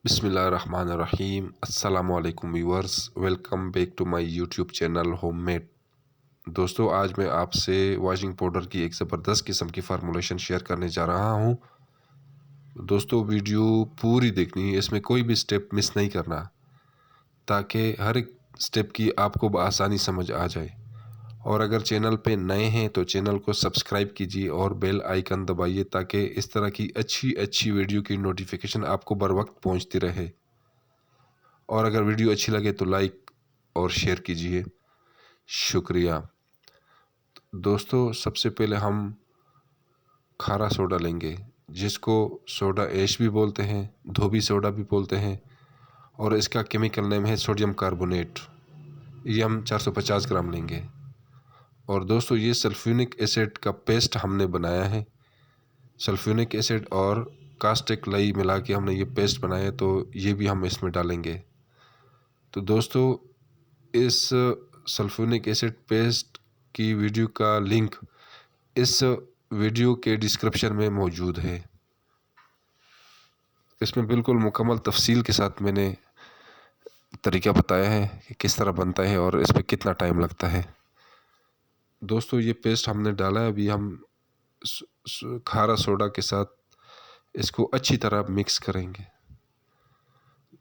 बिस्मिल्लाहिर्रहमानिर्रहीम। अस्सलाम वालेकुम viewers, welcome back to my YouTube channel homemade. दोस्तों, आज मैं आपसे वॉशिंग पाउडर की एक ज़बरदस्त किस्म की फार्मूलेशन शेयर करने जा रहा हूं। दोस्तों, वीडियो पूरी देखनी है, इसमें कोई भी स्टेप मिस नहीं करना, ताकि हर एक स्टेप की आपको बआसानी समझ आ जाए। और अगर चैनल पे नए हैं तो चैनल को सब्सक्राइब कीजिए और बेल आइकन दबाइए, ताकि इस तरह की अच्छी अच्छी वीडियो की नोटिफिकेशन आपको बर वक्त पहुँचती रहे। और अगर वीडियो अच्छी लगे तो लाइक और शेयर कीजिए। शुक्रिया। दोस्तों, सबसे पहले हम खारा सोडा लेंगे, जिसको सोडा ऐश भी बोलते हैं, धोबी सोडा भी बोलते हैं, और इसका केमिकल नेम है सोडियम कार्बोनेट। ये हम 450 ग्राम लेंगे। और दोस्तों, ये सल्फ्यूनिक एसिड का पेस्ट हमने बनाया है। सल्फ्यूनिक एसिड और कास्टिक लई मिला के हमने ये पेस्ट बनाया है, तो ये भी हम इसमें डालेंगे। तो दोस्तों, इस सल्फ्यूनिक एसिड पेस्ट की वीडियो का लिंक इस वीडियो के डिस्क्रिप्शन में मौजूद है। इसमें बिल्कुल मुकम्मल तफसील के साथ मैंने तरीका बताया है कि किस तरह बनता है और इस पर कितना टाइम लगता है। दोस्तों, ये पेस्ट हमने डाला है, अभी हम खारा सोडा के साथ इसको अच्छी तरह मिक्स करेंगे।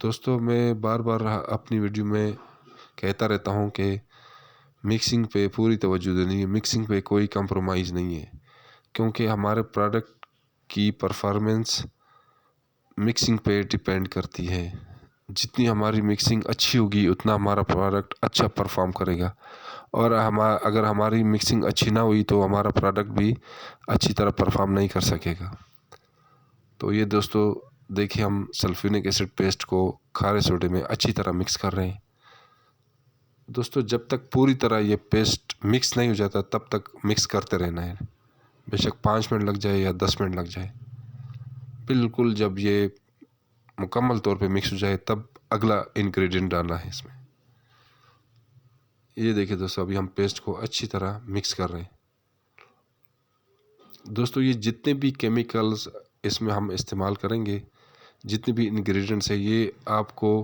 दोस्तों, मैं बार बार अपनी वीडियो में कहता रहता हूँ कि मिक्सिंग पे पूरी तवज्जो देनी है, मिक्सिंग पे कोई कंप्रोमाइज़ नहीं है, क्योंकि हमारे प्रोडक्ट की परफॉर्मेंस मिक्सिंग पे डिपेंड करती है। जितनी हमारी मिक्सिंग अच्छी होगी उतना हमारा प्रोडक्ट अच्छा परफॉर्म करेगा, और अगर हमारी मिक्सिंग अच्छी ना हुई तो हमारा प्रोडक्ट भी अच्छी तरह परफॉर्म नहीं कर सकेगा। तो ये दोस्तों देखिए, हम सल्फ्यूनिक एसिड पेस्ट को खारे सोडे में अच्छी तरह मिक्स कर रहे हैं। दोस्तों, जब तक पूरी तरह ये पेस्ट मिक्स नहीं हो जाता तब तक मिक्स करते रहना है। बेशक 5 मिनट लग जाए या 10 मिनट लग जाए। बिल्कुल जब ये मुकम्मल तौर पे मिक्स हो जाए तब अगला इंग्रेडिएंट डालना है इसमें। ये देखिए दोस्तों, अभी हम पेस्ट को अच्छी तरह मिक्स कर रहे हैं। दोस्तों, ये जितने भी केमिकल्स इसमें हम इस्तेमाल करेंगे, जितने भी इंग्रेडिएंट्स है, ये आपको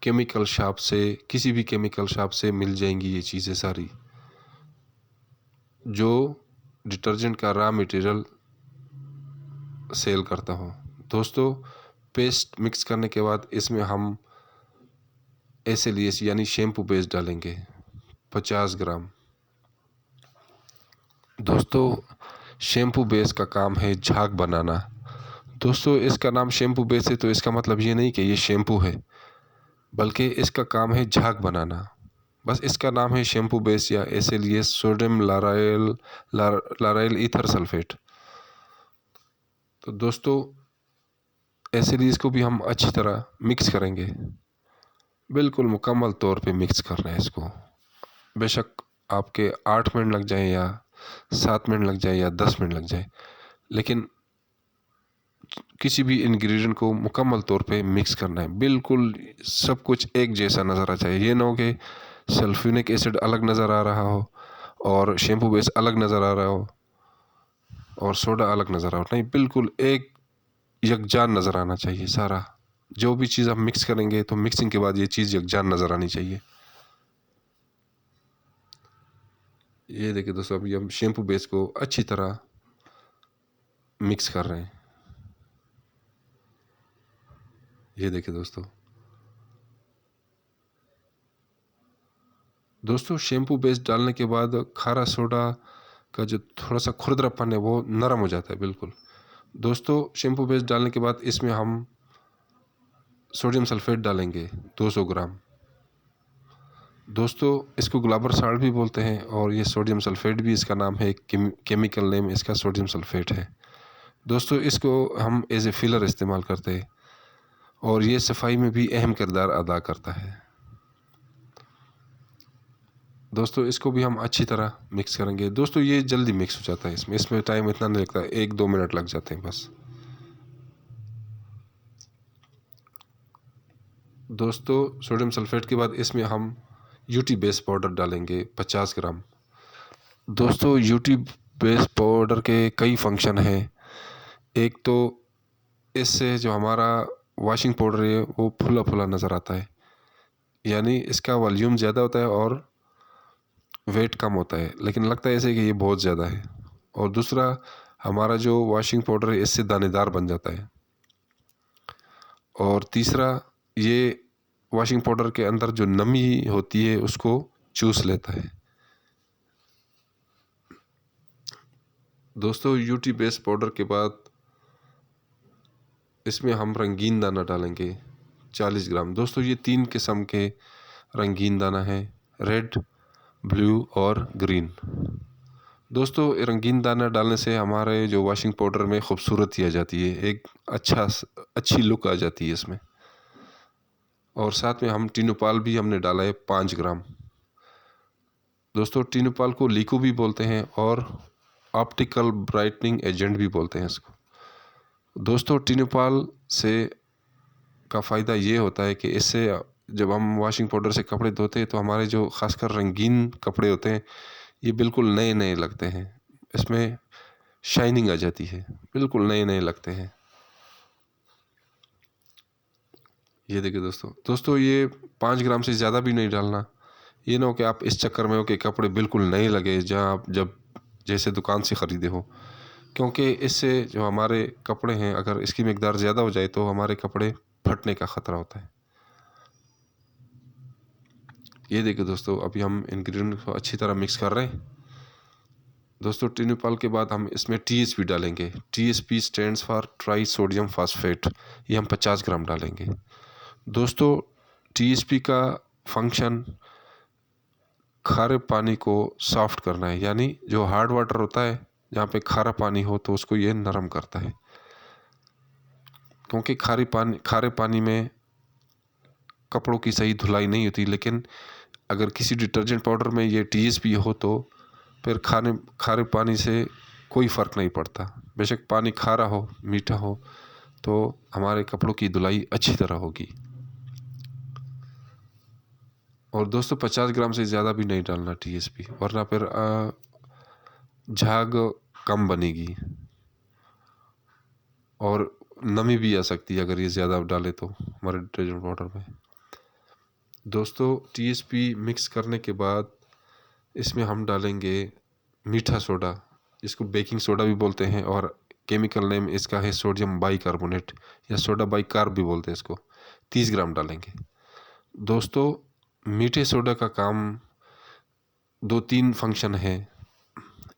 केमिकल शॉप से, किसी भी केमिकल शॉप से मिल जाएंगी ये चीज़ें सारी, जो डिटर्जेंट का रॉ मटेरियल सेल करता हो। दोस्तों, पेस्ट मिक्स करने के बाद इसमें हम एसएलईएस यानी शैम्पू बेस डालेंगे 50 ग्राम। दोस्तों, शैम्पू बेस का काम है झाग बनाना। दोस्तों, इसका नाम शैम्पू बेस है तो इसका मतलब ये नहीं कि ये शैम्पू है, बल्कि इसका काम है झाग बनाना। बस इसका नाम है शैम्पू बेस या एसएलईएस सोडियम लाराइल ईथर सल्फेट। तो दोस्तों, एसएलईएस को भी हम अच्छी तरह मिक्स करेंगे, बिल्कुल मुकम्मल तौर पे मिक्स करना है इसको। बेशक आपके 8 मिनट लग जाए या 7 मिनट लग जाए या 10 मिनट लग जाए, लेकिन किसी भी इंग्रेडिएंट को मुकम्मल तौर पे मिक्स करना है। बिल्कुल सब कुछ एक जैसा नज़र आ चाहिए। ये ना हो कि सल्फ्यूनिक एसिड अलग नज़र आ रहा हो और शैम्पू बेस अलग नज़र आ रहा हो और सोडा अलग नज़र आ रहा हो। नहीं, बिल्कुल एक यकजान नज़र आना चाहिए सारा। जो भी चीज़ आप मिक्स करेंगे तो मिक्सिंग के बाद ये चीज़ यकजान नज़र आनी चाहिए। ये देखिए दोस्तों, अभी हम शैम्पू बेस को अच्छी तरह मिक्स कर रहे हैं। ये देखिए दोस्तों, शैम्पू बेस डालने के बाद खारा सोडा का जो थोड़ा सा खुरदरापन है वो नरम हो जाता है बिल्कुल। दोस्तों, शैम्पू बेस डालने के बाद इसमें हम सोडियम सल्फेट डालेंगे 200 ग्राम। दोस्तों, इसको गुलाबर साल्ट भी बोलते हैं और ये सोडियम सल्फेट भी इसका नाम है, केमिकल नेम इसका सोडियम सल्फेट है। दोस्तों, इसको हम एज ए फिलर इस्तेमाल करते हैं और ये सफाई में भी अहम किरदार अदा करता है। दोस्तों, इसको भी हम अच्छी तरह मिक्स करेंगे। दोस्तों, ये जल्दी मिक्स हो जाता है, इसमें टाइम इतना नहीं लगता, 1-2 मिनट लग जाते हैं बस। दोस्तों, सोडियम सल्फेट के बाद इसमें हम यूटी बेस पाउडर डालेंगे 50 ग्राम। दोस्तों, यूटी बेस पाउडर के कई फंक्शन हैं। एक तो इससे जो हमारा वॉशिंग पाउडर है वो फुला फुला नज़र आता है, यानी इसका वॉल्यूम ज़्यादा होता है और वेट कम होता है, लेकिन लगता है ऐसे कि ये बहुत ज़्यादा है। और दूसरा, हमारा जो वॉशिंग पाउडर है इससे दानेदार बन जाता है। और तीसरा, ये वॉशिंग पाउडर के अंदर जो नमी होती है उसको चूस लेता है। दोस्तों, यूटी बेस पाउडर के बाद इसमें हम रंगीन दाना डालेंगे 40 ग्राम। दोस्तों, ये 3 किस्म के रंगीन दाना है, रेड, ब्लू और ग्रीन। दोस्तों, रंगीन दाना डालने से हमारे जो वॉशिंग पाउडर में खूबसूरती आ जाती है, एक अच्छी लुक आ जाती है इसमें। और साथ में हम टिनोपाल भी हमने डाला है 5 ग्राम। दोस्तों, टिनोपाल को लीको भी बोलते हैं और ऑप्टिकल ब्राइटनिंग एजेंट भी बोलते हैं इसको। दोस्तों, टिनोपाल से का फ़ायदा ये होता है कि इससे जब हम वॉशिंग पाउडर से कपड़े धोते हैं तो हमारे जो खासकर रंगीन कपड़े होते हैं ये बिल्कुल नए नए लगते हैं, इसमें शाइनिंग आ जाती है, बिल्कुल नए नए लगते हैं। ये देखिए दोस्तों, ये 5 ग्राम से ज़्यादा भी नहीं डालना। ये ना हो कि आप इस चक्कर में हो कि कपड़े बिल्कुल नए लगे जहाँ आप जब जैसे दुकान से ख़रीदे हो, क्योंकि इससे जो हमारे कपड़े हैं अगर इसकी मिकदार ज़्यादा हो जाए तो हमारे कपड़े फटने का ख़तरा होता है। ये देखिए दोस्तों, अभी हम इंग्रेडिएंट को अच्छी तरह मिक्स कर रहे हैं। दोस्तों, टिन्यूपाल के बाद हम इसमें TSP डालेंगे। TSP stands for try sodium phosphate. ये हम 50 ग्राम डालेंगे। दोस्तों, TSP का फंक्शन खारे पानी को सॉफ्ट करना है, यानी जो हार्ड वाटर होता है जहाँ पे खारा पानी हो तो उसको ये नरम करता है, क्योंकि खारे पानी में कपड़ों की सही धुलाई नहीं होती। लेकिन अगर किसी डिटर्जेंट पाउडर में ये TSP हो तो फिर खारे पानी से कोई फ़र्क नहीं पड़ता। बेशक पानी खारा हो मीठा हो तो हमारे कपड़ों की धुलाई अच्छी तरह होगी। और दोस्तों, 50 ग्राम से ज़्यादा भी नहीं डालना TSP, वरना फिर झाग कम बनेगी और नमी भी आ सकती है अगर ये ज़्यादा डाले तो हमारे डिटर्जेंट पाउडर में। दोस्तों, TSP मिक्स करने के बाद इसमें हम डालेंगे मीठा सोडा, जिसको बेकिंग सोडा भी बोलते हैं, और केमिकल नेम इसका है सोडियम बाइकार्बोनेट या सोडा बाइकार्ब भी बोलते हैं इसको। 30 ग्राम डालेंगे। दोस्तों, मीठे सोडा का काम 2-3 फंक्शन है।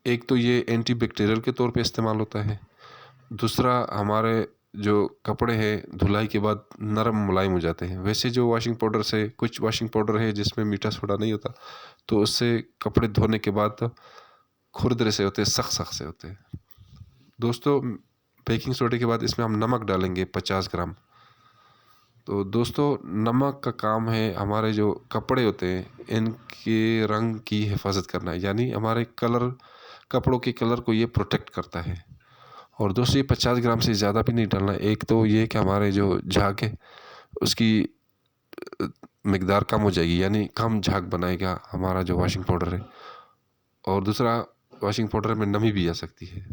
एक तो ये एंटीबैक्टीरियल के तौर पे इस्तेमाल होता है। दूसरा, हमारे जो कपड़े हैं धुलाई के बाद नरम मुलायम हो जाते हैं। वैसे जो वॉशिंग पाउडर से कुछ वॉशिंग पाउडर है जिसमें मीठा सोडा नहीं होता, तो उससे कपड़े धोने के बाद खुरदरे से होते हैं, सख्त सख्त से होते हैं। दोस्तों, बेकिंग सोडे के बाद इसमें हम नमक डालेंगे 50 ग्राम। तो दोस्तों, नमक का काम है हमारे जो कपड़े होते हैं इनके रंग की हिफाजत करना, यानी हमारे कपड़ों के कलर को ये प्रोटेक्ट करता है। और दोस्तों, ये 50 ग्राम से ज़्यादा भी नहीं डालना। एक तो ये कि हमारे जो झाग है उसकी मिकदार कम हो जाएगी, यानी कम झाग बनाएगा हमारा जो वॉशिंग पाउडर है। और दूसरा, वॉशिंग पाउडर में नमी भी आ सकती है।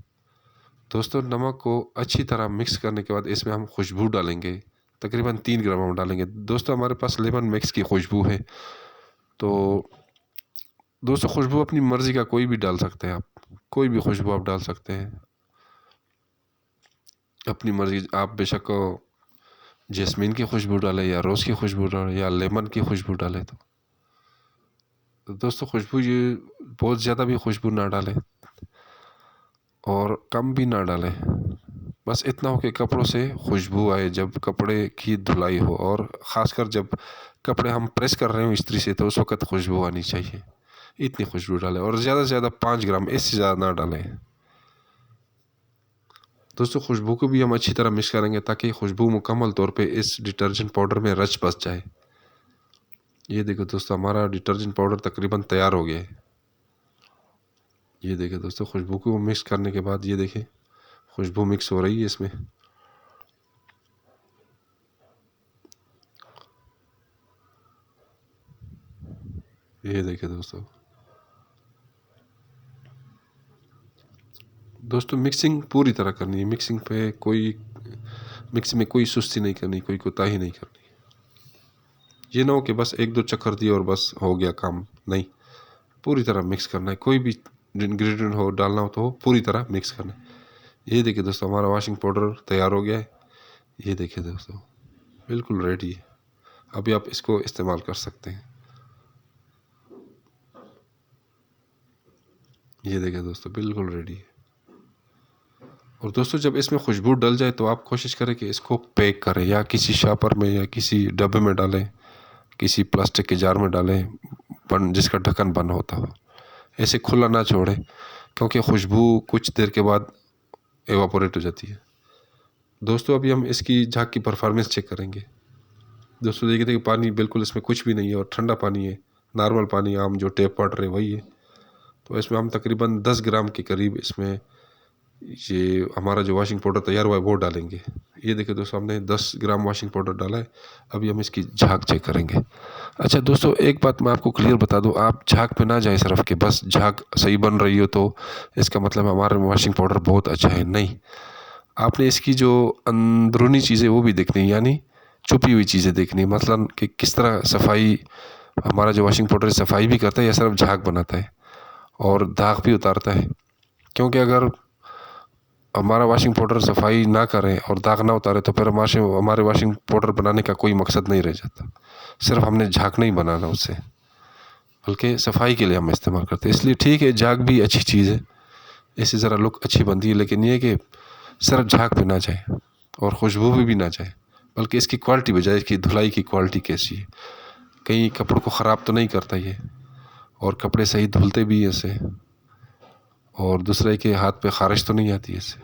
दोस्तों, नमक को अच्छी तरह मिक्स करने के बाद इसमें हम खुशबू डालेंगे, तकरीबन 3 ग्राम हम डालेंगे। दोस्तों, हमारे पास लेमन मिक्स की खुशबू है, तो दोस्तों खुशबू अपनी मर्ज़ी का कोई भी डाल सकते हैं, आप कोई भी खुशबू आप डाल सकते हैं अपनी मर्ज़ी। आप बेशक जैस्मीन की खुशबू डालें या रोज़ की खुशबू डालें या लेमन की खुशबू डालें। तो दोस्तों, खुशबू ये बहुत ज़्यादा भी खुशबू ना डालें और कम भी ना डालें, बस इतना हो कि कपड़ों से खुशबू आए जब कपड़े की धुलाई हो, और ख़ासकर जब कपड़े हम प्रेस कर रहे हो इस्त्री से तो उस वक़्त खुशबू आनी चाहिए। इतनी खुशबू डालें और ज़्यादा से ज़्यादा 5 ग्राम, इससे ज़्यादा ना डालें। दोस्तों, खुशबू को भी हम अच्छी तरह मिक्स करेंगे ताकि खुशबू मुकम्मल तौर पे इस डिटर्जेंट पाउडर में रच बस जाए। ये देखो दोस्तों, हमारा डिटर्जेंट पाउडर तकरीबन तैयार हो गया है। ये देखिए दोस्तों, खुशबू को मिक्स करने के बाद ये देखिए खुशबू मिक्स हो रही है इसमें। ये देखिए दोस्तों, मिक्सिंग पूरी तरह करनी है। मिक्सिंग पे कोई मिक्सी में कोई सुस्ती नहीं करनी, कोई कोताही नहीं करनी। ये ना हो कि बस 1-2 चक्कर दिए और बस हो गया काम, नहीं, पूरी तरह मिक्स करना है। कोई भी इंग्रेडिएंट हो डालना हो तो पूरी तरह मिक्स करना है। ये देखिए दोस्तों, हमारा वॉशिंग पाउडर तैयार हो गया है। ये देखिए दोस्तों, बिल्कुल रेडी है। अभी आप इसको इस्तेमाल कर सकते हैं। ये देखिए दोस्तों, बिल्कुल रेडी है। और दोस्तों, जब इसमें खुशबू डल जाए तो आप कोशिश करें कि इसको पैक करें, या किसी शॉपर में या किसी डब्बे में डालें, किसी प्लास्टिक के जार में डालें, जिसका ढक्कन बंद होता हो। ऐसे खुला ना छोड़ें, क्योंकि खुशबू कुछ देर के बाद एवापोरेट हो जाती है। दोस्तों, अभी हम इसकी झाग की परफॉर्मेंस चेक करेंगे। दोस्तों देखिए, पानी बिल्कुल इसमें कुछ भी नहीं है और ठंडा पानी है, नॉर्मल पानी, आम जो टैप वाटर है वही है। तो इसमें हम तकरीबन 10 ग्राम के करीब इसमें ये हमारा जो वॉशिंग पाउडर तैयार हुआ है वो डालेंगे। ये देखिए दोस्तों, हमने 10 ग्राम वॉशिंग पाउडर डाला है। अभी हम इसकी झाग चेक करेंगे। अच्छा दोस्तों, एक बात मैं आपको क्लियर बता दूं, आप झाग पे ना जाए सिर्फ कि बस झाग सही बन रही हो तो इसका मतलब हमारा वॉशिंग पाउडर बहुत अच्छा है, नहीं। आपने इसकी जो अंदरूनी चीज़ें वो भी देखनी है, यानी छुपी हुई चीज़ें देखनी है। मसलन कि किस तरह सफाई, हमारा जो वॉशिंग पाउडर सफाई भी करता है या सिर्फ झाग बनाता है और दाग भी उतारता है। क्योंकि अगर हमारा वॉशिंग पाउडर सफाई ना करें और दाग ना उतारे तो फिर हमारे वॉशिंग पाउडर बनाने का कोई मकसद नहीं रह जाता। सिर्फ हमने झाग नहीं बनाना उससे, बल्कि सफाई के लिए हम इस्तेमाल करते हैं। इसलिए ठीक है, झाग भी अच्छी चीज़ है, इससे ज़रा लुक अच्छी बनती है, लेकिन ये कि सिर्फ झाग पे ना जाए और खुशबू भी ना जाए, बल्कि इसकी क्वालिटी बजाय इसकी धुलाई की क्वालिटी कैसी है, कहीं कपड़ों को ख़राब तो नहीं करता ये, और कपड़े सही धुलते भी हैं इससे, और दूसरे के हाथ पे ख़ारिश तो नहीं आती है इससे।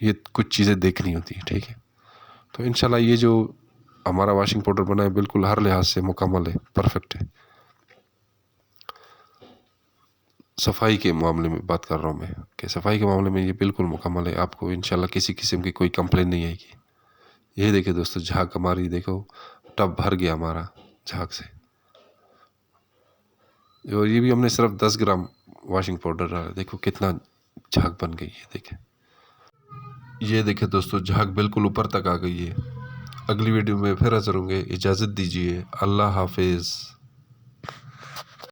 ये कुछ चीज़ें देखनी होती हैं, ठीक है। तो इंशाल्लाह ये जो हमारा वॉशिंग पाउडर बना है बिल्कुल हर लिहाज से मुकम्मल है, परफेक्ट है। सफाई के मामले में बात कर रहा हूँ मैं, कि सफाई के मामले में ये बिल्कुल मुकम्मल है। आपको इंशाल्लाह किसी किस्म की कोई कंप्लेन नहीं आएगी। ये देखिए दोस्तों, झाग हमारी देखो, टब भर गया हमारा झाग से। और ये भी हमने सिर्फ 10 ग्राम वॉशिंग पाउडर डाला, देखो कितना झाग बन गई है। देखें, ये देखिए दोस्तों, झाग बिल्कुल ऊपर तक आ गई है। अगली वीडियो में फिर हाज़िर होंगे, इजाज़त दीजिए, अल्लाह हाफिज़।